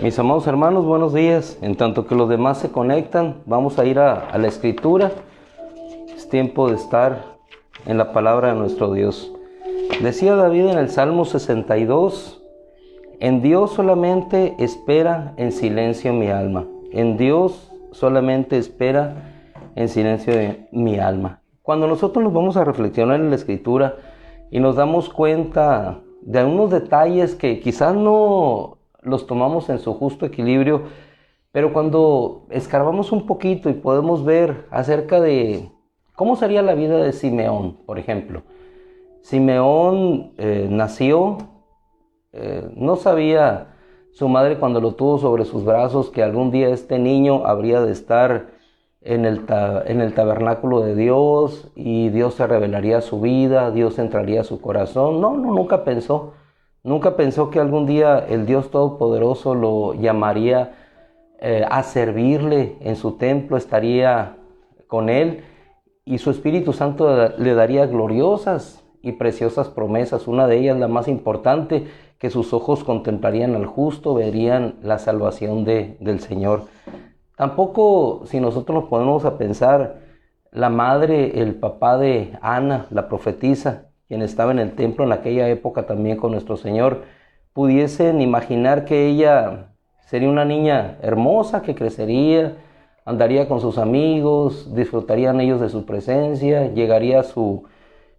Mis amados hermanos, buenos días. En tanto que los demás se conectan, vamos a ir a la Escritura. Es tiempo de estar en la palabra de nuestro Dios. Decía David en el Salmo 62, en Dios solamente espera en silencio mi alma. En Dios solamente espera en silencio mi alma. Cuando nosotros nos vamos a reflexionar en la Escritura y nos damos cuenta de algunos detalles que quizás no los tomamos en su justo equilibrio, pero cuando escarbamos un poquito y podemos ver acerca de cómo sería la vida de Simeón, por ejemplo. Simeón nació, no sabía su madre cuando lo tuvo sobre sus brazos que algún día este niño habría de estar en el tabernáculo de Dios y Dios se revelaría a su vida, Dios entraría a su corazón. No, nunca pensó. Nunca pensó que algún día el Dios Todopoderoso lo llamaría a servirle en su templo, estaría con él y su Espíritu Santo le daría gloriosas y preciosas promesas. Una de ellas, la más importante, que sus ojos contemplarían al justo, verían la salvación del Señor. Tampoco, si nosotros nos ponemos a pensar, la madre, el papá de Ana, la profetisa, quien estaba en el templo en aquella época también con nuestro Señor, pudiesen imaginar que ella sería una niña hermosa que crecería, andaría con sus amigos, disfrutarían ellos de su presencia, llegaría a su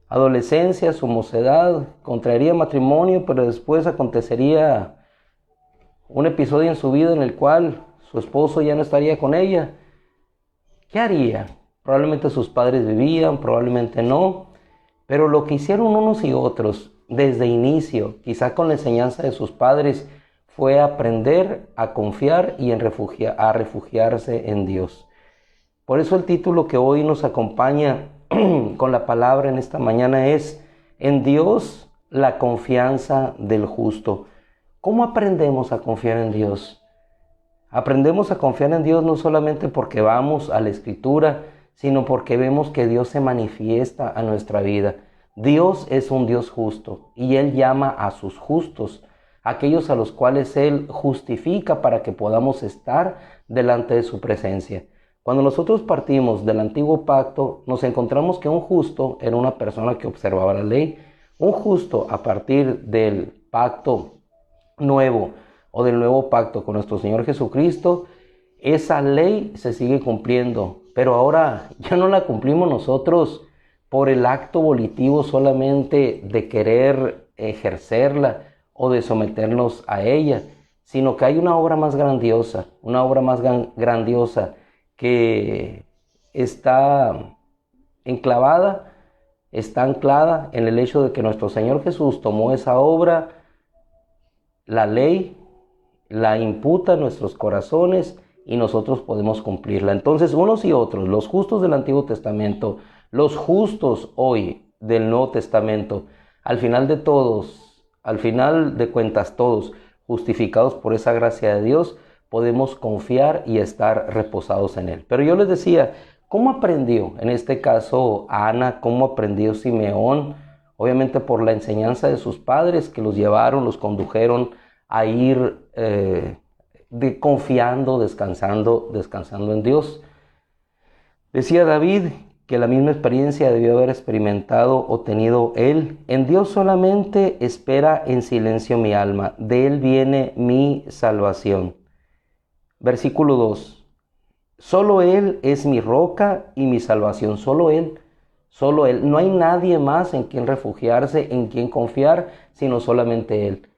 adolescencia, su mocedad, contraería matrimonio, pero después acontecería un episodio en su vida en el cual su esposo ya no estaría con ella. ¿Qué haría? Probablemente sus padres vivían, probablemente no. Pero lo que hicieron unos y otros desde inicio, quizá con la enseñanza de sus padres, fue aprender a confiar y a refugiarse en Dios. Por eso el título que hoy nos acompaña con la palabra en esta mañana es En Dios la confianza del justo. ¿Cómo aprendemos a confiar en Dios? Aprendemos a confiar en Dios no solamente porque vamos a la Escritura, sino porque vemos que Dios se manifiesta a nuestra vida. Dios es un Dios justo y Él llama a sus justos, aquellos a los cuales Él justifica para que podamos estar delante de su presencia. Cuando nosotros partimos del antiguo pacto, nos encontramos que un justo era una persona que observaba la ley. Un justo, a partir del pacto nuevo o del nuevo pacto con nuestro Señor Jesucristo, esa ley se sigue cumpliendo, pero ahora ya no la cumplimos nosotros por el acto volitivo solamente de querer ejercerla o de someternos a ella, sino que hay una obra más grandiosa, que está anclada en el hecho de que nuestro Señor Jesús tomó esa obra, la ley, la imputa en nuestros corazones y nosotros podemos cumplirla. Entonces, unos y otros, los justos del Antiguo Testamento, los justos hoy del Nuevo Testamento, al final de cuentas todos, justificados por esa gracia de Dios, podemos confiar y estar reposados en Él. Pero yo les decía, ¿cómo aprendió en este caso Ana? ¿Cómo aprendió Simeón? Obviamente por la enseñanza de sus padres que los llevaron, los condujeron a ir confiando, descansando en Dios. Decía David que la misma experiencia debió haber experimentado o tenido él. En Dios solamente espera en silencio mi alma, de Él viene mi salvación. Versículo 2. Solo Él es mi roca y mi salvación, solo Él. No hay nadie más en quien refugiarse, en quien confiar, sino solamente Él.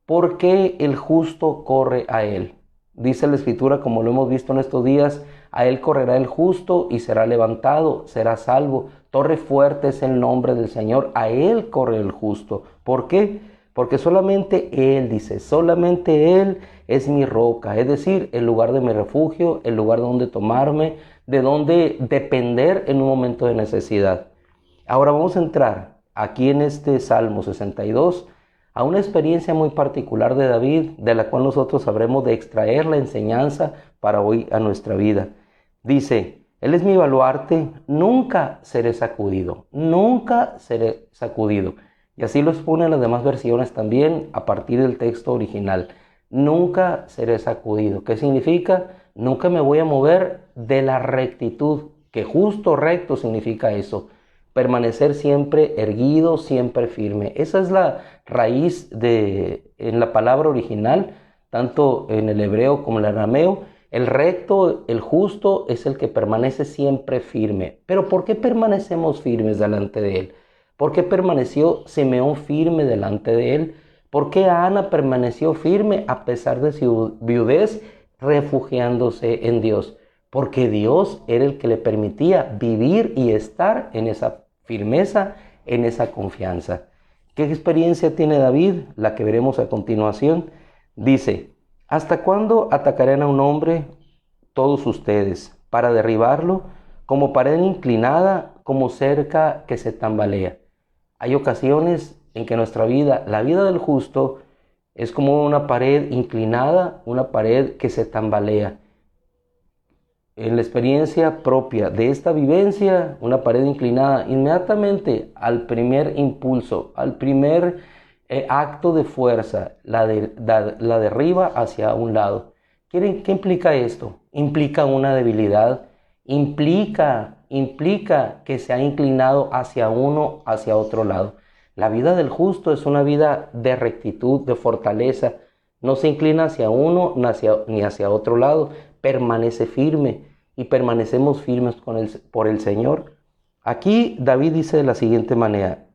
¿Por qué el justo corre a Él? Dice la Escritura, como lo hemos visto en estos días, a Él correrá el justo y será levantado, será salvo. Torre fuerte es el nombre del Señor, a Él corre el justo. ¿Por qué? Porque solamente Él, dice, solamente Él es mi roca, es decir, el lugar de mi refugio, el lugar donde tomarme, de donde depender en un momento de necesidad. Ahora vamos a entrar aquí en este Salmo 62 a una experiencia muy particular de David, de la cual nosotros habremos de extraer la enseñanza para hoy a nuestra vida. Dice, Él es mi baluarte, nunca seré sacudido, nunca seré sacudido. Y así lo exponen las demás versiones también a partir del texto original. nunca seré sacudido. ¿Qué significa? Nunca me voy a mover de la rectitud, que justo, recto significa eso. Permanecer siempre erguido, siempre firme. Esa es la raíz en la palabra original, tanto en el hebreo como en el arameo. El recto, el justo, es el que permanece siempre firme. Pero ¿por qué permanecemos firmes delante de Él? ¿Por qué permaneció Simeón firme delante de Él? ¿Por qué Ana permaneció firme a pesar de su viudez, refugiándose en Dios? Porque Dios era el que le permitía vivir y estar en esa firmeza, en esa confianza. ¿Qué experiencia tiene David? La que veremos a continuación. Dice: ¿hasta cuándo atacarán a un hombre todos ustedes para derribarlo, como pared inclinada, como cerca que se tambalea? Hay ocasiones en que nuestra vida, la vida del justo, es como una pared inclinada, una pared que se tambalea. En la experiencia propia de esta vivencia, una pared inclinada, inmediatamente al primer impulso, al primer acto de fuerza, la derriba hacia un lado. ¿Qué implica esto? Implica una debilidad, implica que se ha inclinado hacia uno, hacia otro lado. La vida del justo es una vida de rectitud, de fortaleza. No se inclina hacia uno ni hacia otro lado. Permanece firme y permanecemos firmes por el Señor. Aquí David dice de la siguiente manera: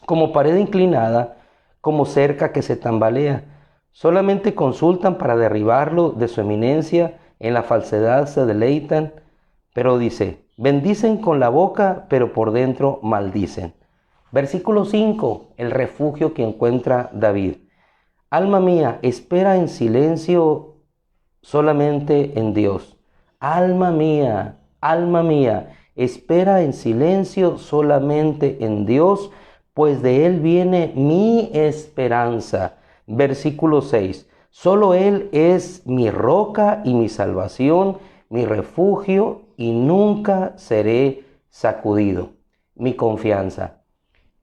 como pared inclinada, como cerca que se tambalea. Solamente consultan para derribarlo de su eminencia, en la falsedad se deleitan. Pero dice: bendicen con la boca, pero por dentro maldicen. Versículo 5, el refugio que encuentra David. Alma mía, espera en silencio solamente en Dios. Alma mía, espera en silencio solamente en Dios, pues de Él viene mi esperanza. Versículo 6, solo Él es mi roca y mi salvación, mi refugio, y nunca seré sacudido. Mi confianza.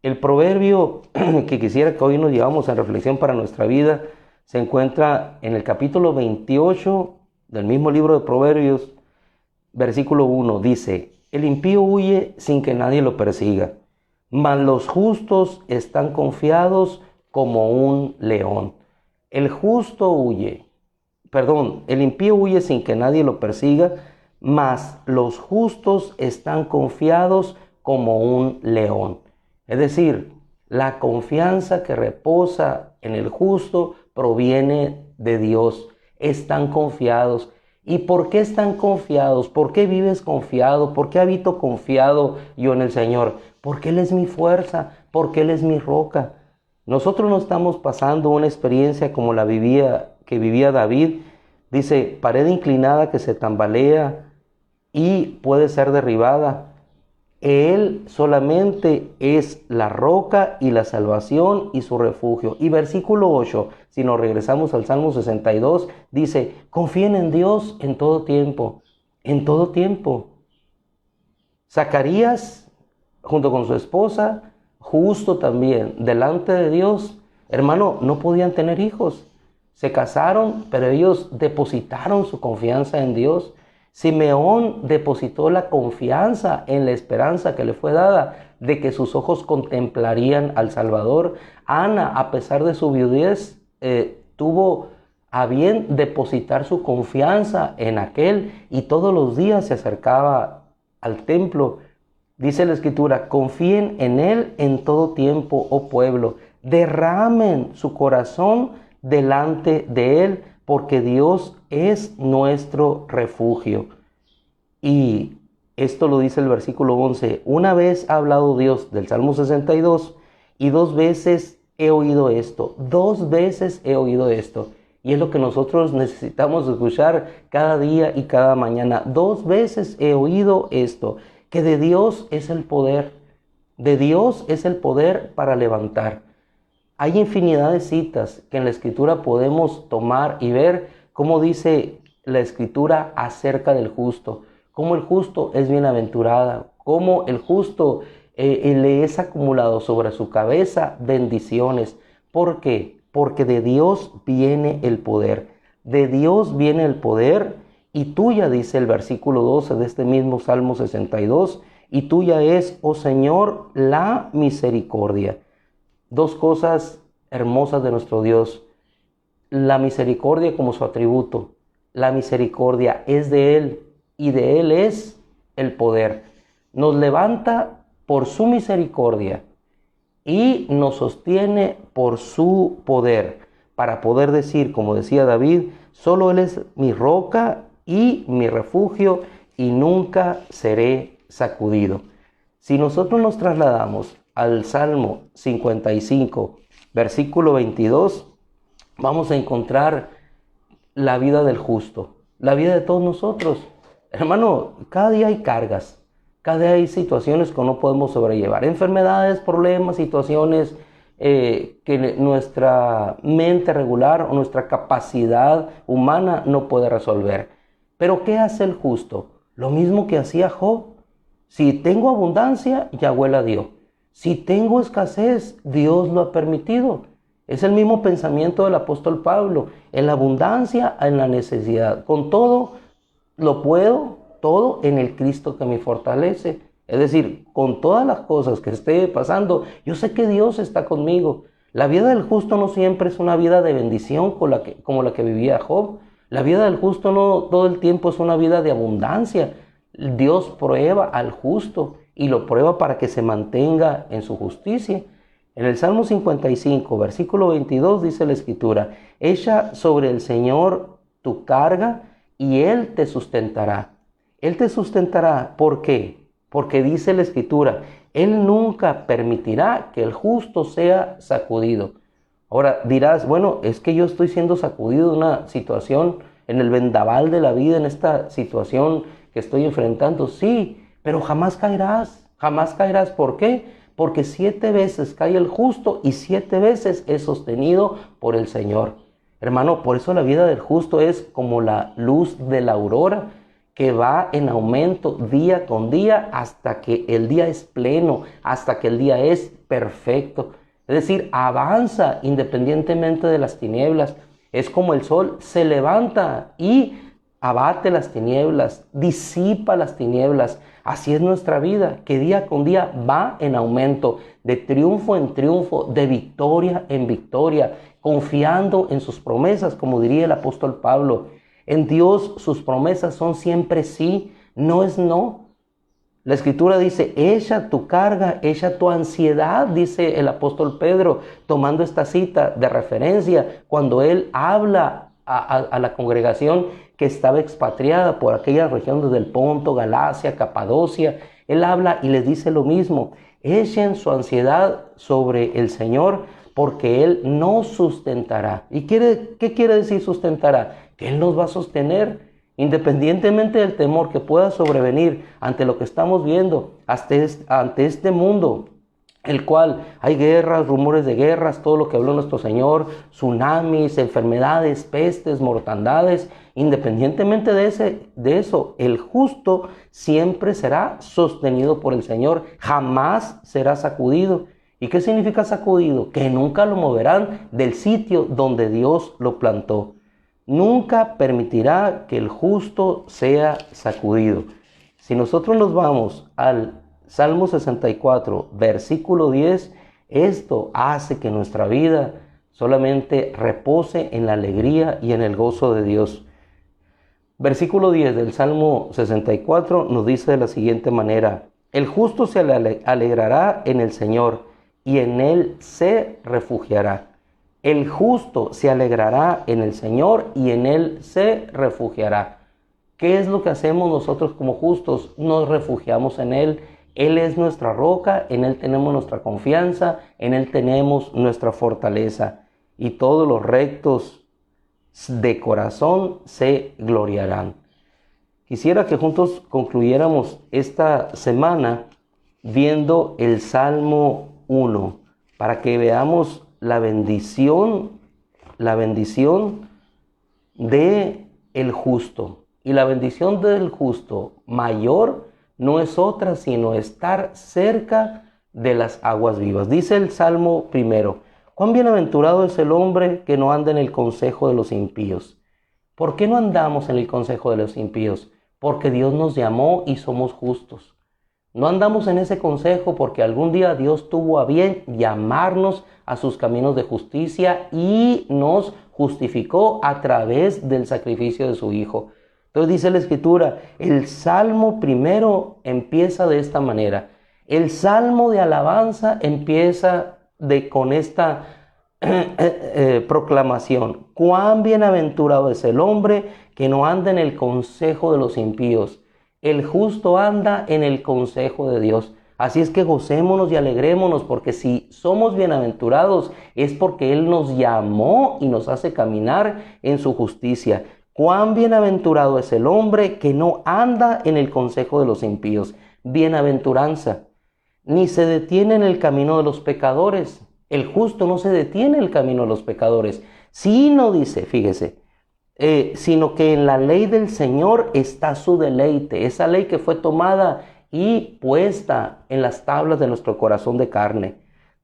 El proverbio que quisiera que hoy nos llevamos en reflexión para nuestra vida se encuentra en el capítulo 28 del mismo libro de Proverbios, versículo 1. Dice: el impío huye sin que nadie lo persiga, mas los justos están confiados como un león. El impío huye sin que nadie lo persiga, mas los justos están confiados como un león. Es decir, la confianza que reposa en el justo proviene de Dios. Están confiados. ¿Y por qué están confiados? ¿Por qué vives confiado? ¿Por qué habito confiado yo en el Señor? Porque Él es mi fuerza, porque Él es mi roca. Nosotros no estamos pasando una experiencia como que vivía David. Dice: pared inclinada que se tambalea y puede ser derribada. Él solamente es la roca y la salvación y su refugio. Y versículo 8, si nos regresamos al Salmo 62, dice: confíen en Dios en todo tiempo, en todo tiempo. Zacarías, junto con su esposa, justo también, delante de Dios, hermano, no podían tener hijos. Se casaron, pero ellos depositaron su confianza en Dios. Simeón depositó la confianza en la esperanza que le fue dada de que sus ojos contemplarían al Salvador. Ana, a pesar de su viudez, tuvo a bien depositar su confianza en aquel y todos los días se acercaba al templo. Dice la Escritura: confíen en Él en todo tiempo, oh pueblo, derramen su corazón delante de Él, porque Dios es nuestro refugio. Y esto lo dice el versículo 11. Una vez ha hablado Dios del Salmo 62 y 2 veces he oído esto. 2 veces he oído esto. Y es lo que nosotros necesitamos escuchar cada día y cada mañana. 2 veces he oído esto, que de Dios es el poder. De Dios es el poder para levantar. Hay infinidad de citas que en la Escritura podemos tomar y ver cómo dice la Escritura acerca del justo, cómo el justo es bienaventurado, cómo el justo le es acumulado sobre su cabeza bendiciones. ¿Por qué? porque de Dios viene el poder. De Dios viene el poder y tuya, dice el versículo 12 de este mismo Salmo 62, y tuya es, oh Señor, la misericordia. Dos cosas hermosas de nuestro Dios. La misericordia como su atributo. La misericordia es de Él y de Él es el poder. Nos levanta por su misericordia y nos sostiene por su poder, para poder decir, como decía David, solo Él es mi roca y mi refugio y nunca seré sacudido. Si nosotros nos trasladamos al Salmo 55, versículo 22, vamos a encontrar la vida del justo, la vida de todos nosotros. Hermano, cada día hay cargas, cada día hay situaciones que no podemos sobrellevar, enfermedades, problemas, situaciones que nuestra mente regular o nuestra capacidad humana no puede resolver. Pero ¿qué hace el justo? Lo mismo que hacía Job. Si tengo abundancia, Yahweh la dio. Si tengo escasez, Dios lo ha permitido. Es el mismo pensamiento del apóstol Pablo. En la abundancia, en la necesidad. Con todo, lo puedo, todo en el Cristo que me fortalece. Es decir, con todas las cosas que esté pasando, yo sé que Dios está conmigo. La vida del justo no siempre es una vida de bendición como la que vivía Job. La vida del justo no todo el tiempo es una vida de abundancia. Dios prueba al justo y lo prueba para que se mantenga en su justicia. En el Salmo 55, versículo 22 dice la Escritura, echa sobre el Señor tu carga y Él te sustentará. Él te sustentará, ¿por qué? Porque dice la Escritura, Él nunca permitirá que el justo sea sacudido. Ahora dirás, bueno, es que yo estoy siendo sacudido de una situación en el vendaval de la vida, en esta situación que estoy enfrentando. Sí, pero jamás caerás, jamás caerás. ¿Por qué? Porque 7 veces cae el justo y 7 veces es sostenido por el Señor. Hermano, por eso la vida del justo es como la luz de la aurora, que va en aumento día con día hasta que el día es pleno, hasta que el día es perfecto. Es decir, avanza independientemente de las tinieblas. Es como el sol se levanta y abate las tinieblas, disipa las tinieblas. Así es nuestra vida, que día con día va en aumento, de triunfo en triunfo, de victoria en victoria, confiando en sus promesas, como diría el apóstol Pablo. En Dios sus promesas son siempre sí, no es no. La Escritura dice, echa tu carga, echa tu ansiedad, dice el apóstol Pedro, tomando esta cita de referencia cuando él habla a la congregación que estaba expatriada por aquellas regiones del Ponto, Galacia, Capadocia. Él habla y les dice lo mismo, echen su ansiedad sobre el Señor porque Él nos sustentará. ¿Y qué quiere decir sustentará? Que Él nos va a sostener. Independientemente del temor que pueda sobrevenir ante lo que estamos viendo, ante este mundo, el cual hay guerras, rumores de guerras, todo lo que habló nuestro Señor, tsunamis, enfermedades, pestes, mortandades, independientemente de eso, el justo siempre será sostenido por el Señor, jamás será sacudido. ¿Y qué significa sacudido? Que nunca lo moverán del sitio donde Dios lo plantó. Nunca permitirá que el justo sea sacudido. Si nosotros nos vamos al Salmo 64, versículo 10, esto hace que nuestra vida solamente repose en la alegría y en el gozo de Dios. Versículo 10 del Salmo 64 nos dice de la siguiente manera, el justo se alegrará en el Señor y en Él se refugiará. El justo se alegrará en el Señor y en Él se refugiará. ¿Qué es lo que hacemos nosotros como justos? Nos refugiamos en Él. Él es nuestra roca, en Él tenemos nuestra confianza, en Él tenemos nuestra fortaleza. Y todos los rectos de corazón se gloriarán. Quisiera que juntos concluyéramos esta semana viendo el Salmo 1, para que veamos la bendición de el justo. Y la bendición del justo mayor no es otra sino estar cerca de las aguas vivas. Dice el Salmo primero, Cuán bienaventurado es el hombre que no anda en el consejo de los impíos. ¿Por qué no andamos en el consejo de los impíos? Porque Dios nos llamó y somos justos. No andamos en ese consejo porque algún día Dios tuvo a bien llamarnos a sus caminos de justicia y nos justificó a través del sacrificio de su Hijo. Entonces dice la Escritura, el Salmo primero empieza de esta manera. El Salmo de alabanza empieza con esta proclamación. Cuán bienaventurado es el hombre que no anda en el consejo de los impíos. El justo anda en el consejo de Dios. Así es que gocémonos y alegrémonos, porque si somos bienaventurados es porque Él nos llamó y nos hace caminar en su justicia. Cuán bienaventurado es el hombre que no anda en el consejo de los impíos. Bienaventuranza. Ni se detiene en el camino de los pecadores. El justo no se detiene en el camino de los pecadores, sino, dice, fíjese, sino que en la ley del Señor está su deleite, esa ley que fue tomada y puesta en las tablas de nuestro corazón de carne.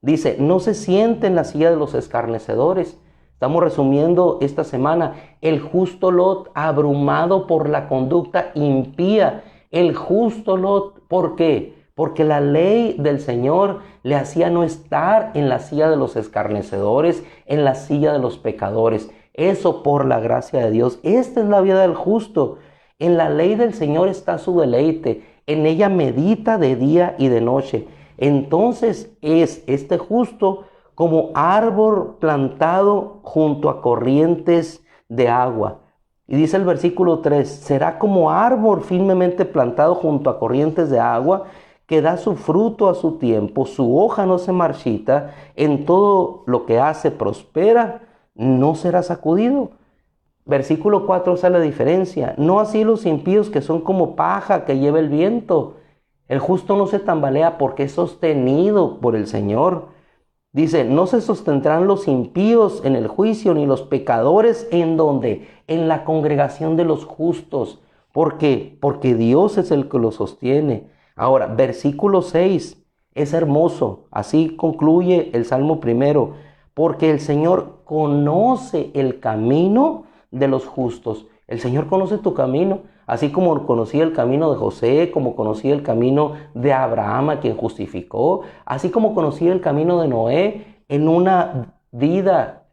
Dice, no se siente en la silla de los escarnecedores. Estamos resumiendo esta semana, el justo Lot abrumado por la conducta impía. El justo Lot, ¿por qué? Porque la ley del Señor le hacía no estar en la silla de los escarnecedores, en la silla de los pecadores. Eso por la gracia de Dios. Esta es la vida del justo. En la ley del Señor está su deleite. En ella medita de día y de noche. Entonces es este justo como árbol plantado junto a corrientes de agua. Y dice el versículo 3, será como árbol firmemente plantado junto a corrientes de agua, que da su fruto a su tiempo, su hoja no se marchita, en todo lo que hace prospera, no será sacudido. Versículo 4 sale la diferencia. No así los impíos, que son como paja que lleva el viento. El justo no se tambalea porque es sostenido por el Señor. Dice, no se sostendrán los impíos en el juicio, ni los pecadores en donde, en la congregación de los justos. ¿Por qué? Porque Dios es el que los sostiene. Ahora, versículo 6 es hermoso. Así concluye el Salmo primero. Porque el Señor conoce el camino de los justos. El Señor conoce tu camino, así como conocía el camino de José, como conocía el camino de Abraham, a quien justificó, así como conocía el camino de Noé en una vida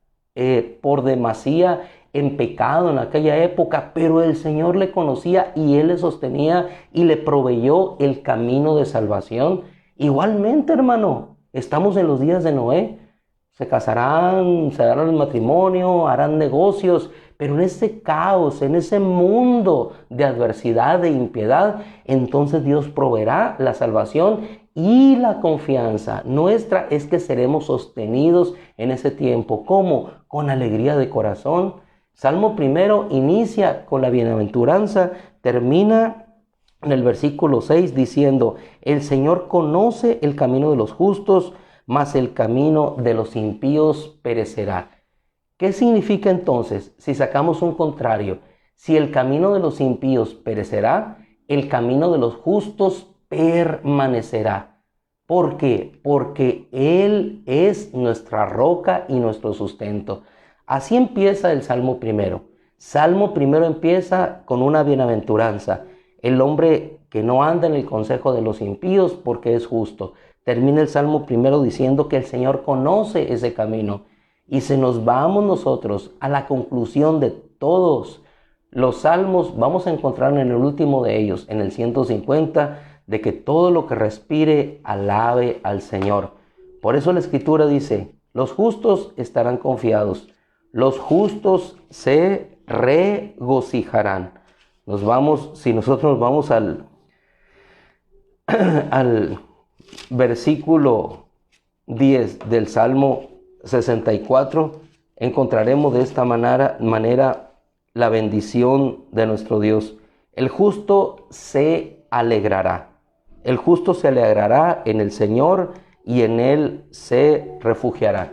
por demasía en pecado en aquella época, pero el Señor le conocía y Él le sostenía y le proveyó el camino de salvación. Igualmente, hermano, estamos en los días de Noé. Se casarán, se darán el matrimonio, harán negocios, pero en ese caos, en ese mundo de adversidad, de impiedad, entonces Dios proveerá la salvación y la confianza nuestra es que seremos sostenidos en ese tiempo. ¿Cómo? Con alegría de corazón. Salmo primero inicia con la bienaventuranza, termina en el versículo 6 diciendo, el Señor conoce el camino de los justos, mas el camino de los impíos perecerá. ¿Qué significa entonces si sacamos un contrario? Si el camino de los impíos perecerá, el camino de los justos permanecerá. ¿Por qué? Porque Él es nuestra roca y nuestro sustento. Así empieza el Salmo primero. Salmo primero empieza con una bienaventuranza. El hombre que no anda en el consejo de los impíos porque es justo. Termina el Salmo primero diciendo que el Señor conoce ese camino. Y si nos vamos nosotros a la conclusión de todos los salmos, vamos a encontrar en el último de ellos, en el 150, de que todo lo que respire alabe al Señor. Por eso la Escritura dice, los justos estarán confiados, los justos se regocijarán. Si nosotros nos vamos al versículo 10 del Salmo 64, encontraremos de esta manera la bendición de nuestro Dios. El justo se alegrará. El justo se alegrará en el Señor y en Él se refugiará.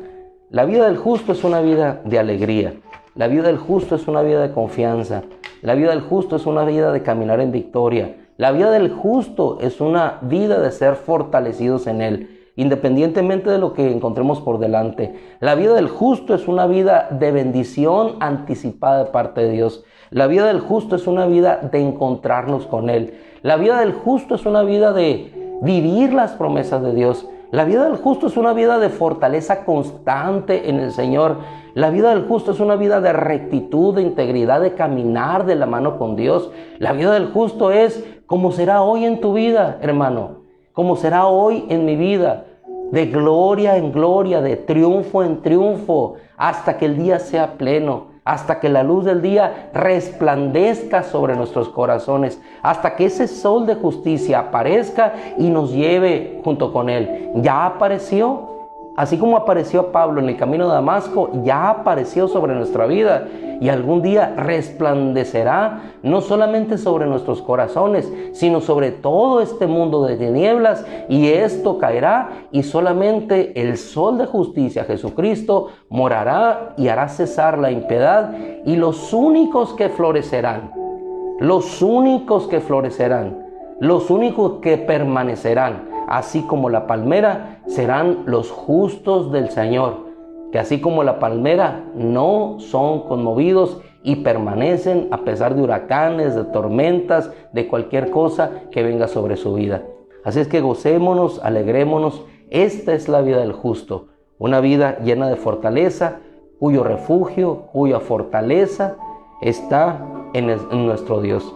La vida del justo es una vida de alegría. La vida del justo es una vida de confianza. La vida del justo es una vida de caminar en victoria. La vida del justo es una vida de ser fortalecidos en Él. independientemente de lo que encontremos por delante. La vida del justo es una vida de bendición anticipada de parte de Dios. La vida del justo es una vida de encontrarnos con Él. La vida del justo es una vida de vivir las promesas de Dios. La vida del justo es una vida de fortaleza constante en el Señor. La vida del justo es una vida de rectitud, de integridad, de caminar de la mano con Dios. La vida del justo es como será hoy en tu vida, hermano, como será hoy en mi vida, de gloria en gloria, de triunfo en triunfo, hasta que el día sea pleno, hasta que la luz del día resplandezca sobre nuestros corazones, hasta que ese sol de justicia aparezca y nos lleve junto con Él. Ya apareció, así como apareció a Pablo en el camino de Damasco, ya apareció sobre nuestra vida y algún día resplandecerá no solamente sobre nuestros corazones, sino sobre todo este mundo de tinieblas, y esto caerá y solamente el sol de justicia, Jesucristo, morará y hará cesar la impiedad, y los únicos que florecerán, los únicos que florecerán, los únicos que permanecerán, así como la palmera, serán los justos del Señor, que así como la palmera no son conmovidos y permanecen a pesar de huracanes, de tormentas, de cualquier cosa que venga sobre su vida. Así es que gocémonos, alegrémonos. Esta es la vida del justo, una vida llena de fortaleza, cuyo refugio, cuya fortaleza está en nuestro Dios.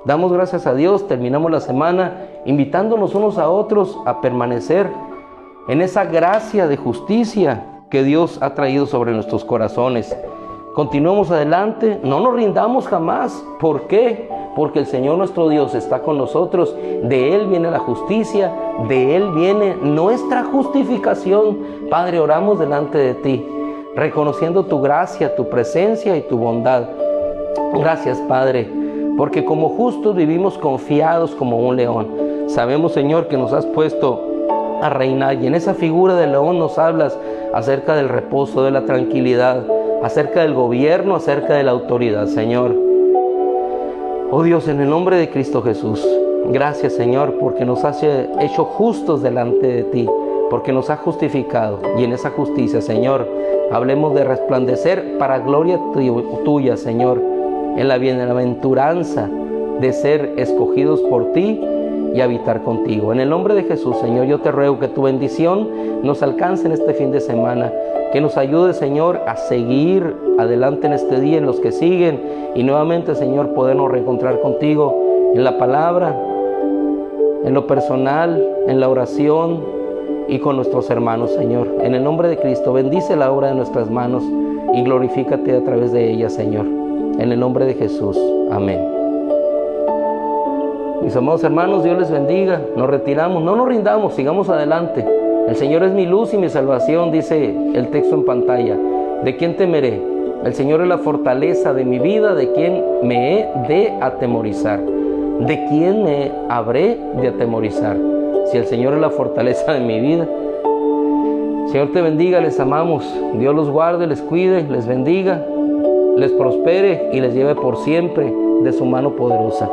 Damos gracias a Dios, terminamos la semana invitándonos unos a otros a permanecer en esa gracia de justicia que Dios ha traído sobre nuestros corazones. Continuemos adelante, no nos rindamos jamás. ¿Por qué? Porque el Señor nuestro Dios está con nosotros. De Él viene la justicia, de Él viene nuestra justificación. Padre, oramos delante de ti, reconociendo tu gracia, tu presencia y tu bondad. Gracias, Padre, porque como justos vivimos confiados como un león. Sabemos, Señor, que nos has puesto a reinar, y en esa figura del león nos hablas acerca del reposo, de la tranquilidad, acerca del gobierno, acerca de la autoridad, Señor. Oh Dios, en el nombre de Cristo Jesús, gracias, Señor, porque nos has hecho justos delante de ti, porque nos has justificado, y en esa justicia, Señor, hablemos de resplandecer para gloria tuya, Señor, en la bienaventuranza de ser escogidos por ti y habitar contigo. En el nombre de Jesús, Señor, yo te ruego que tu bendición nos alcance en este fin de semana, que nos ayude, Señor, a seguir adelante en este día, en los que siguen, y nuevamente, Señor, podernos reencontrar contigo en la palabra, en lo personal, en la oración y con nuestros hermanos, Señor. En el nombre de Cristo, bendice la obra de nuestras manos y glorifícate a través de ella, Señor. En el nombre de Jesús. Amén. Mis amados hermanos, Dios les bendiga. Nos retiramos, no nos rindamos, sigamos adelante. El Señor es mi luz y mi salvación, dice el texto en pantalla. ¿De quién temeré? El Señor es la fortaleza de mi vida. ¿De quién me he de atemorizar? ¿De quién me habré de atemorizar? Si el Señor es la fortaleza de mi vida. Señor te bendiga, les amamos. Dios los guarde, les cuide, les bendiga, les prospere y les lleve por siempre de su mano poderosa.